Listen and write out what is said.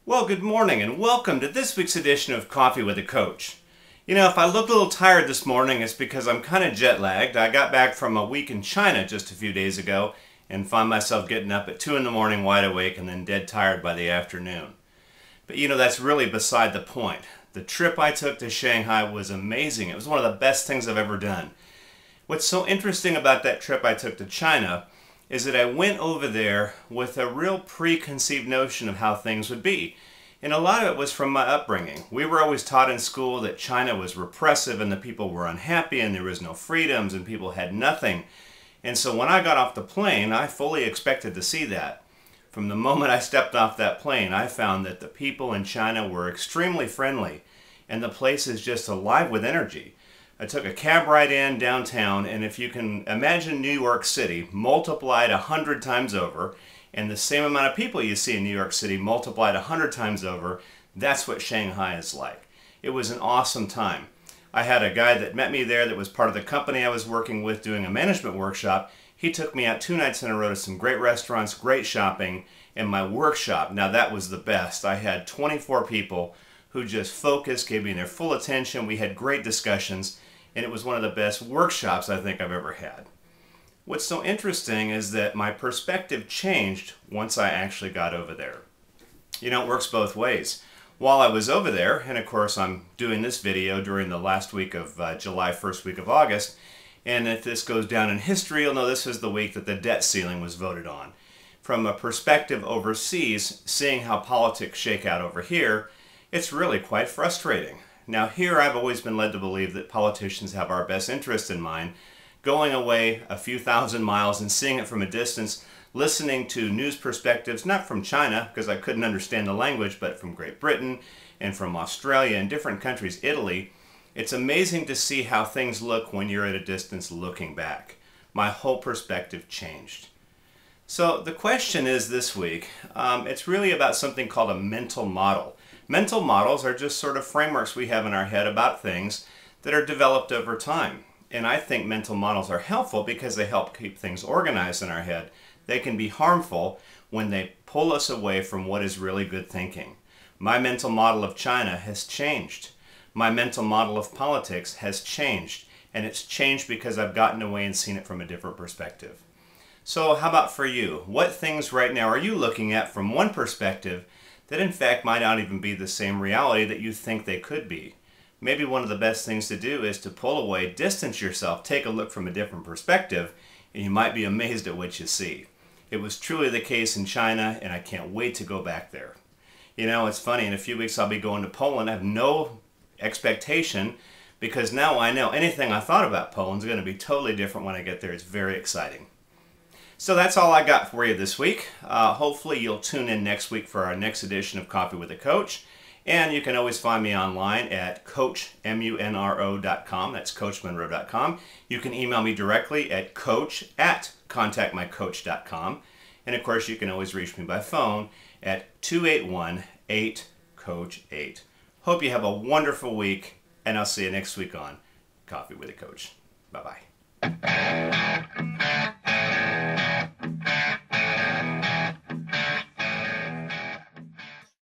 Well, good morning and welcome to this week's edition of Coffee with a Coach. You know, if I look a little tired this morning, it's because I'm kind of jet lagged. I got back from a week in China just a few days ago and found myself getting up at 2 in the morning wide awake and then dead tired by the afternoon. But you know, that's really beside the point. The trip I took to Shanghai was amazing. It was one of the best things I've ever done. What's so interesting about that trip I took to China is that I went over there with a real preconceived notion of how things would be. And a lot of it was from my upbringing. We were always taught in school that China was repressive and the people were unhappy and there was no freedoms and people had nothing. And so when I got off the plane, I fully expected to see that. From the moment I stepped off that plane, I found that the people in China were extremely friendly and the place is just alive with energy. I took a cab ride in downtown, and if you can imagine New York City multiplied 100 times over, and the same amount of people you see in New York City multiplied 100 times over, that's what Shanghai is like. It was an awesome time. I had a guy that met me there that was part of the company I was working with doing a management workshop. He took me out 2 nights in a row to some great restaurants, great shopping, and my workshop, now that was the best. I had 24 people who just focused, gave me their full attention. We had great discussions, and it was one of the best workshops I think I've ever had. What's so interesting is that my perspective changed once I actually got over there. You know, it works both ways. While I was over there, and of course I'm doing this video during the last week of July, first week of August, and if this goes down in history, you'll know this is the week that the debt ceiling was voted on. From a perspective overseas, seeing how politics shake out over here, it's really quite frustrating. Now here I've always been led to believe that politicians have our best interest in mind. Going away a few thousand miles and seeing it from a distance, listening to news perspectives, not from China because I couldn't understand the language, but from Great Britain and from Australia and different countries, Italy, it's amazing to see how things look when you're at a distance looking back. My whole perspective changed. So the question is this week, it's really about something called a mental model. Mental models are just sort of frameworks we have in our head about things that are developed over time. And I think mental models are helpful because they help keep things organized in our head. They can be harmful when they pull us away from what is really good thinking. My mental model of China has changed. My mental model of politics has changed. And it's changed because I've gotten away and seen it from a different perspective. So how about for you? What things right now are you looking at from one perspective that in fact might not even be the same reality that you think they could be? Maybe one of the best things to do is to pull away, distance yourself, take a look from a different perspective, and you might be amazed at what you see. It was truly the case in China, and I can't wait to go back there. You know, it's funny, in a few weeks I'll be going to Poland. I have no expectation because now I know anything I thought about Poland is going to be totally different when I get there. It's very exciting. So that's all I got for you this week. Hopefully you'll tune in next week for our next edition of Coffee with a Coach. And you can always find me online at coachmunro.com. That's coachmunro.com. You can email me directly at coach@contactmycoach.com. And of course you can always reach me by phone at 281-8-COACH-8. Hope you have a wonderful week, and I'll see you next week on Coffee with a Coach. Bye-bye.